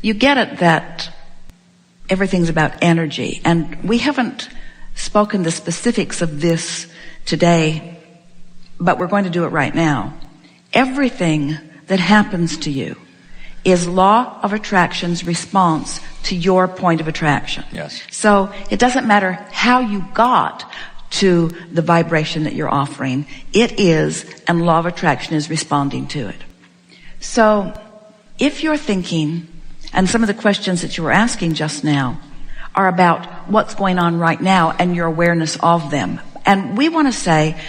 You get it that everything's about energy, and we haven't spoken the specifics of this today, but we're going to do it right now. Everything that happens to you is law of attraction's response to your point of attraction. Yes. So it doesn't matter how you got to the vibration that you're offering. It is, and law of attraction is responding to it. So if you're thinking, and some of the questions that you were asking just now are about what's going on right now and your awareness of them. And we want to say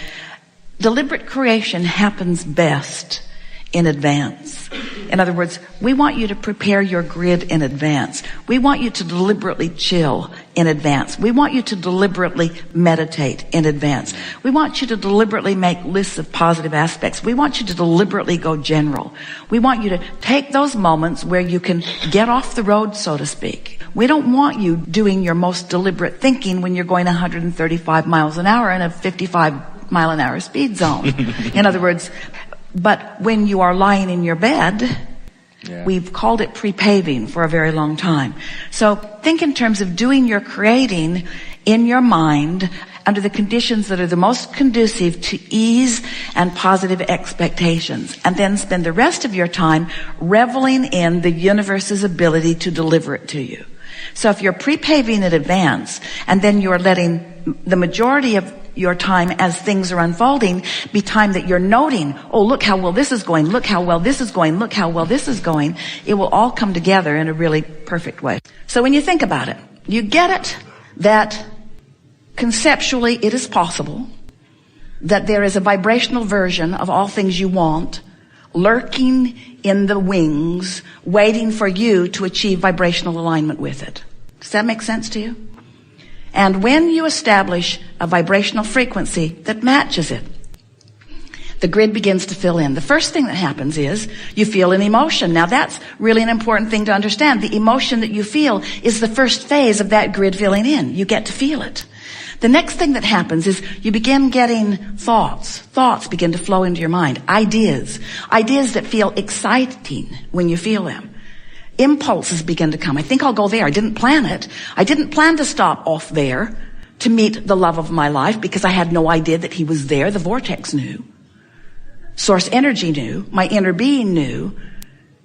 deliberate creation happens best in advance. In other words, we want you to prepare your grid in advance. We want you to deliberately chill in advance. We want you to deliberately meditate in advance. We want you to deliberately make lists of positive aspects. We want you to deliberately go general. We want you to take those moments where you can get off the road, so to speak. We don't want you doing your most deliberate thinking when you're going 135 miles an hour in a 55 mile an hour speed zone. In other words, but when you are lying in your bed, we've called it pre-paving for a very long time. So think in terms of doing your creating in your mind under the conditions that are the most conducive to ease and positive expectations, and then spend the rest of your time reveling in the universe's ability to deliver it to you. So if you're pre-paving in advance, and then you're letting the majority of your time as things are unfolding be time that you're noting, oh, look how well this is going, look how well this is going, look how well this is going, it will all come together in a really perfect way. So when you think about it, you get it that conceptually it is possible that there is a vibrational version of all things you want lurking in the wings, waiting for you to achieve vibrational alignment with it. Does that make sense to you? And when you establish a vibrational frequency that matches it, the grid begins to fill in. The first thing that happens is you feel an emotion. Now that's really an important thing to understand. The emotion that you feel is the first phase of that grid filling in. You get to feel it. The next thing that happens is you begin getting thoughts. Thoughts begin to flow into your mind. Ideas that feel exciting when you feel them. Impulses begin to come. I think I'll go there. I didn't plan it. I didn't plan to stop off there to meet the love of my life because I had no idea that he was there. The vortex knew. Source energy knew. My inner being knew.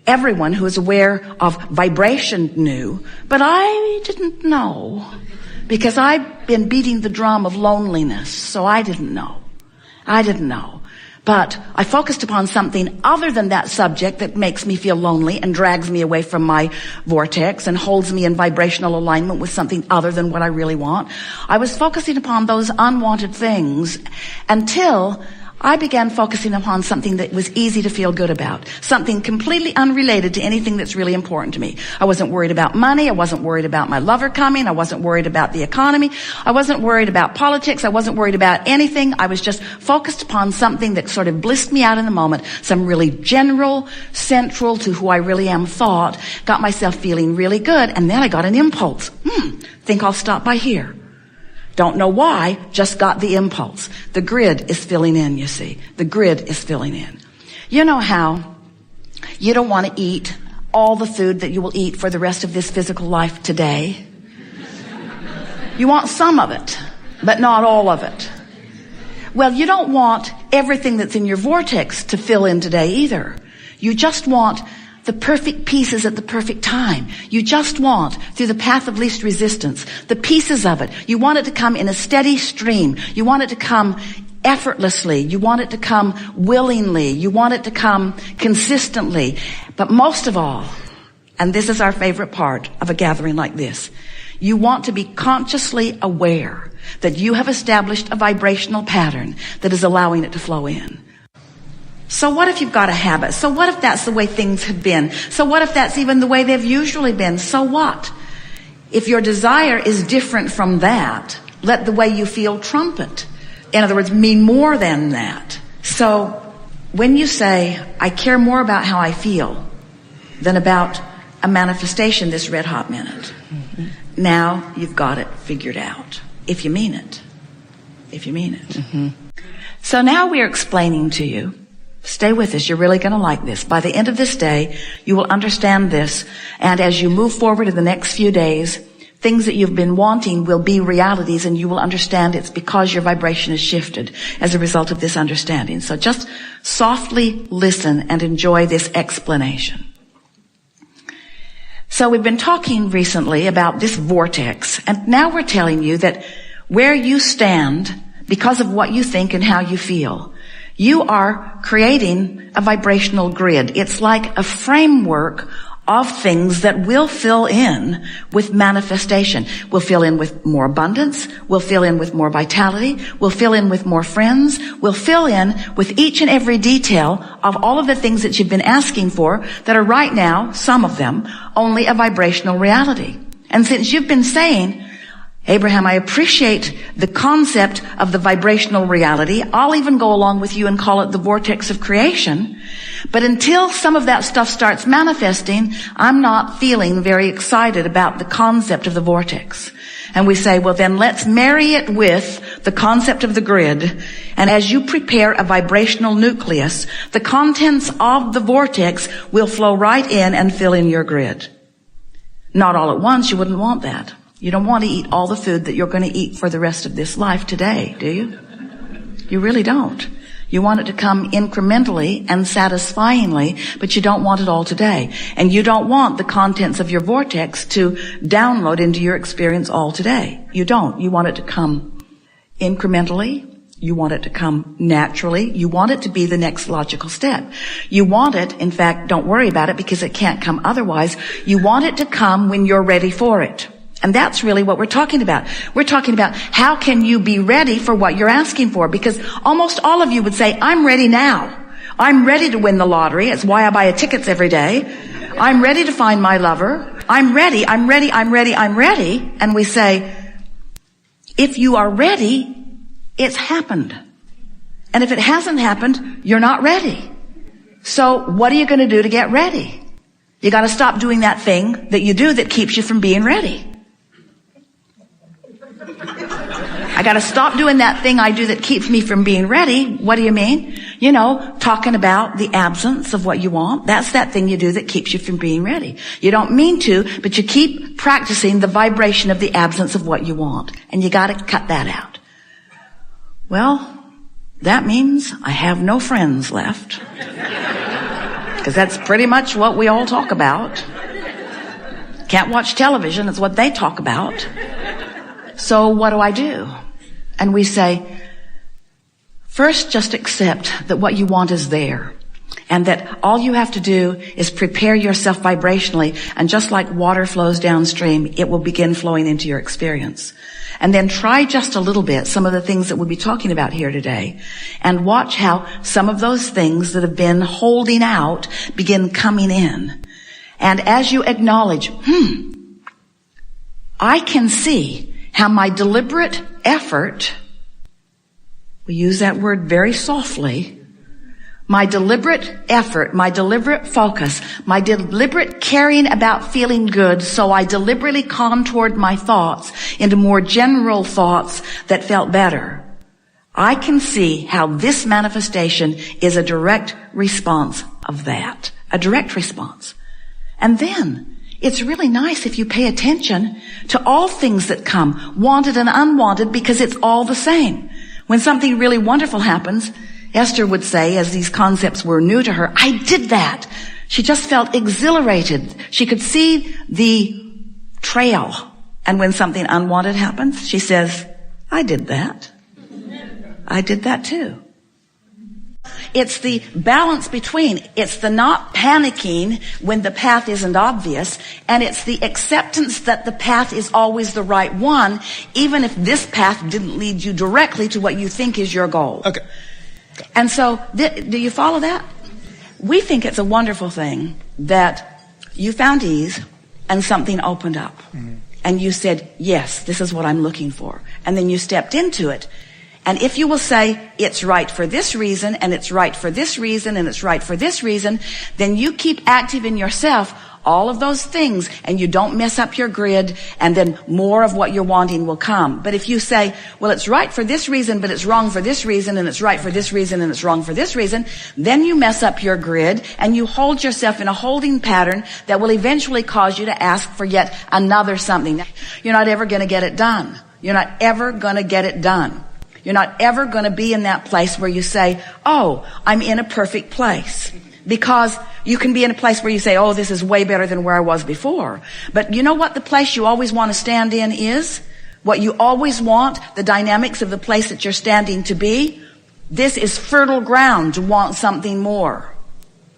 Everyone who is aware of vibration knew. But I didn't know because I've been beating the drum of loneliness. So I didn't know. But I focused upon something other than that subject that makes me feel lonely and drags me away from my vortex and holds me in vibrational alignment with something other than what I really want. I was focusing upon those unwanted things until I began focusing upon something that was easy to feel good about, something completely unrelated to anything that's really important to me. I wasn't worried about money. I wasn't worried about my lover coming. I wasn't worried about the economy. I wasn't worried about politics. I wasn't worried about anything. I was just focused upon something that sort of blissed me out in the moment, some really general, central to who I really am thought, got myself feeling really good, and then I got an impulse. Think I'll stop by here. Don't know why, just got the impulse. The grid is filling in, you see. The grid is filling in. You know how you don't want to eat all the food that you will eat for the rest of this physical life today? You want some of it, but not all of it. Well, you don't want everything that's in your vortex to fill in today either. You just want the perfect pieces at the perfect time. You just want, through the path of least resistance, the pieces of it. You want it to come in a steady stream. You want it to come effortlessly. You want it to come willingly. You want it to come consistently. But most of all, and this is our favorite part of a gathering like this, you want to be consciously aware that you have established a vibrational pattern that is allowing it to flow in. So what if you've got a habit? So what if that's the way things have been? So what if that's even the way they've usually been? So what? If your desire is different from that, let the way you feel trump it. In other words, mean more than that. So when you say, I care more about how I feel than about a manifestation this red hot minute, now you've got it figured out. If you mean it. So now we're explaining to you Stay with us. You're really going to like this. By the end of this day, you will understand this. And as you move forward in the next few days, things that you've been wanting will be realities, and you will understand it's because your vibration has shifted as a result of this understanding. So just softly listen and enjoy this explanation. So we've been talking recently about this vortex, and now we're telling you that where you stand, because of what you think and how you feel, you are creating a vibrational grid. It's like a framework of things that will fill in with manifestation. We'll fill in with more abundance. We'll fill in with more vitality. We'll fill in with more friends. We'll fill in with each and every detail of all of the things that you've been asking for that are right now, some of them, only a vibrational reality. And since you've been saying, Abraham, I appreciate the concept of the vibrational reality. I'll even go along with you and call it the vortex of creation. But until some of that stuff starts manifesting, I'm not feeling very excited about the concept of the vortex. And we say, well, then let's marry it with the concept of the grid. And as you prepare a vibrational nucleus, the contents of the vortex will flow right in and fill in your grid. Not all at once. You wouldn't want that. You don't want to eat all the food that you're going to eat for the rest of this life today, do you? You really don't. You want it to come incrementally and satisfyingly, but you don't want it all today. And you don't want the contents of your vortex to download into your experience all today. You don't. You want it to come incrementally. You want it to come naturally. You want it to be the next logical step. You want it, in fact, don't worry about it because it can't come otherwise. You want it to come when you're ready for it. And that's really what we're talking about. We're talking about how can you be ready for what you're asking for? Because almost all of you would say, I'm ready now. I'm ready to win the lottery. It's why I buy tickets every day. I'm ready to find my lover. I'm ready, I'm ready, I'm ready, I'm ready. And we say, if you are ready, it's happened. And if it hasn't happened, you're not ready. So what are you going to do to get ready? You got to stop doing that thing that you do that keeps you from being ready. I got to stop doing that thing I do that keeps me from being ready. What do you mean? You know, talking about the absence of what you want. That's that thing you do that keeps you from being ready. You don't mean to, but you keep practicing the vibration of the absence of what you want. And you got to cut that out. Well, that means I have no friends left. Because that's pretty much what we all talk about. Can't watch television. It's what they talk about. So what do I do? And we say, first, just accept that what you want is there. And that all you have to do is prepare yourself vibrationally. And just like water flows downstream, it will begin flowing into your experience. And then try just a little bit some of the things that we'll be talking about here today. And watch how some of those things that have been holding out begin coming in. And as you acknowledge, I can see how my deliberate effort, we use that word very softly, my deliberate effort, my deliberate focus, my deliberate caring about feeling good, so I deliberately contoured my thoughts into more general thoughts that felt better. I can see how this manifestation is a direct response of that, a direct response. And then it's really nice if you pay attention to all things that come, wanted and unwanted, because it's all the same. When something really wonderful happens, Esther would say, as these concepts were new to her, I did that. She just felt exhilarated. She could see the trail. And when something unwanted happens, she says, I did that. I did that too. It's the balance between, it's the not panicking when the path isn't obvious, and it's the acceptance that the path is always the right one, even if this path didn't lead you directly to what you think is your goal. Okay. And so, do you follow that? We think it's a wonderful thing that you found ease and something opened up. Mm-hmm. And you said, yes, this is what I'm looking for. And then you stepped into it. And if you will say, it's right for this reason, and it's right for this reason, and it's right for this reason, then you keep active in yourself all of those things and you don't mess up your grid, and then more of what you're wanting will come. But if you say, well, it's right for this reason, but it's wrong for this reason, and it's right for this reason, and it's wrong for this reason, then you mess up your grid and you hold yourself in a holding pattern that will eventually cause you to ask for yet another something. You're not ever going to get it done. You're not ever going to get it done. You're not ever going to be in that place where you say, oh, I'm in a perfect place. Because you can be in a place where you say, oh, this is way better than where I was before. But you know what the place you always want to stand in is? What you always want, the dynamics of the place that you're standing to be? This is fertile ground to want something more.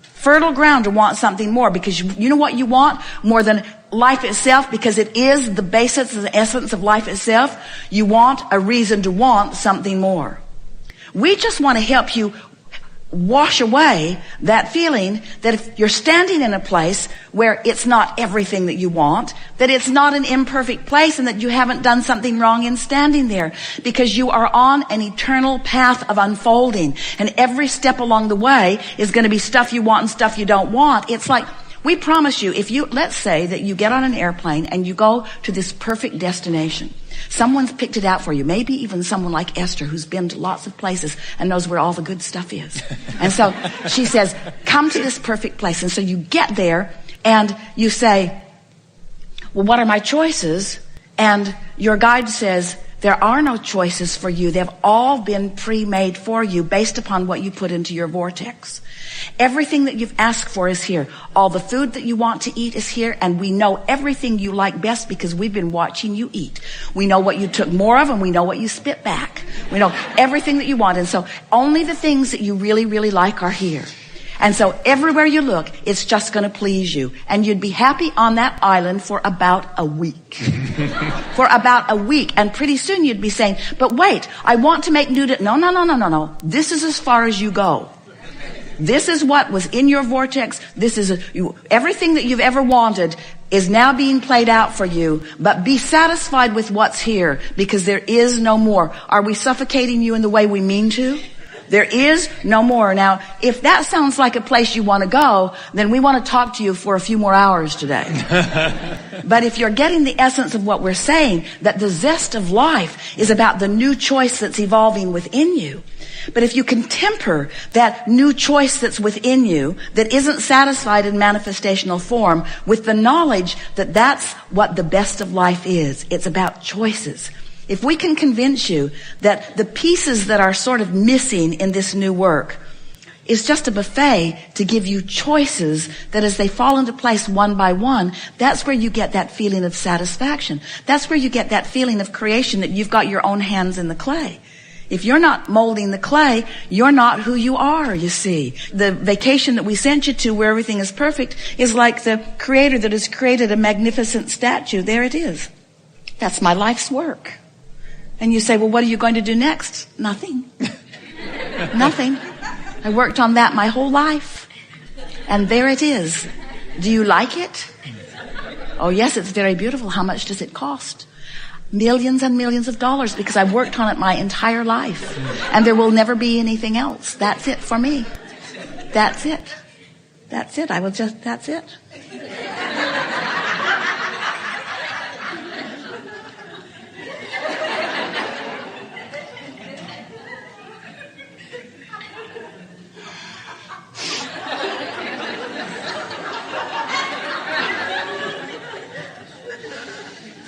Fertile ground to want something more, because you know what you want more than life itself, because it is the basis, the essence of life itself. You want a reason to want something more. We just want to help you wash away that feeling that if you're standing in a place where it's not everything that you want, that it's not an imperfect place, and that you haven't done something wrong in standing there, because you are on an eternal path of unfolding, and every step along the way is going to be stuff you want and stuff you don't want. It's like, we promise you, let's say that you get on an airplane and you go to this perfect destination. Someone's picked it out for you. Maybe even someone like Esther, who's been to lots of places and knows where all the good stuff is. And so she says, come to this perfect place. And so you get there and you say, well, what are my choices? And your guide says, there are no choices for you. They've all been pre-made for you based upon what you put into your vortex. Everything that you've asked for is here. All the food that you want to eat is here, and we know everything you like best because we've been watching you eat. We know what you took more of, and we know what you spit back. We know everything that you want, and so only the things that you really, really like are here. And so everywhere you look, it's just going to please you. And you'd be happy on that island for about a week. For about a week. And pretty soon you'd be saying, but wait, I want to make new... No. This is as far as you go. This is what was in your vortex. Everything that you've ever wanted is now being played out for you. But be satisfied with what's here, because there is no more. Are we suffocating you in the way we mean to? There is no more. Now, if that sounds like a place you want to go, then we want to talk to you for a few more hours today. But if you're getting the essence of what we're saying, that the zest of life is about the new choice that's evolving within you. But if you can temper that new choice that's within you, that isn't satisfied in manifestational form, with the knowledge that that's what the best of life is. It's about choices. If we can convince you that the pieces that are sort of missing in this new work is just a buffet to give you choices that as they fall into place one by one, that's where you get that feeling of satisfaction. That's where you get that feeling of creation, that you've got your own hands in the clay. If you're not molding the clay, you're not who you are, you see. The vacation that we sent you to where everything is perfect is like the creator that has created a magnificent statue. There it is. That's my life's work. And you say, well, what are you going to do next? Nothing. Nothing. I worked on that my whole life. And there it is. Do you like it? Oh, yes, it's very beautiful. How much does it cost? Millions and millions of dollars, because I worked on it my entire life. And there will never be anything else. That's it for me. That's it. That's it. That's it.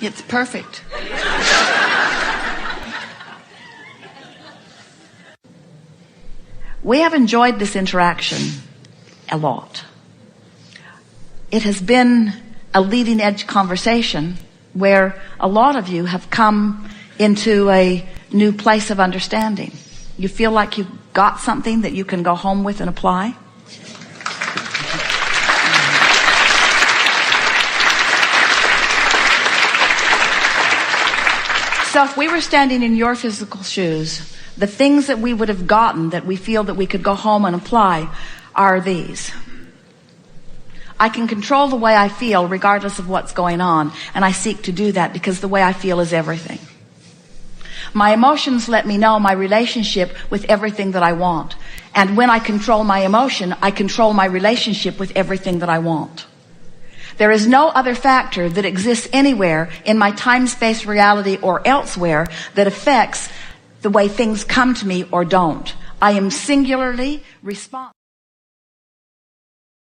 It's perfect. We have enjoyed this interaction a lot. It has been a leading edge conversation where a lot of you have come into a new place of understanding. You feel like you've got something that you can go home with and apply. So if we were standing in your physical shoes, the things that we would have gotten that we feel that we could go home and apply are these. I can control the way I feel regardless of what's going on, and I seek to do that because the way I feel is everything. My emotions let me know my relationship with everything that I want. And when I control my emotion, I control my relationship with everything that I want. There is no other factor that exists anywhere in my time-space reality or elsewhere that affects the way things come to me or don't. I am singularly responsible.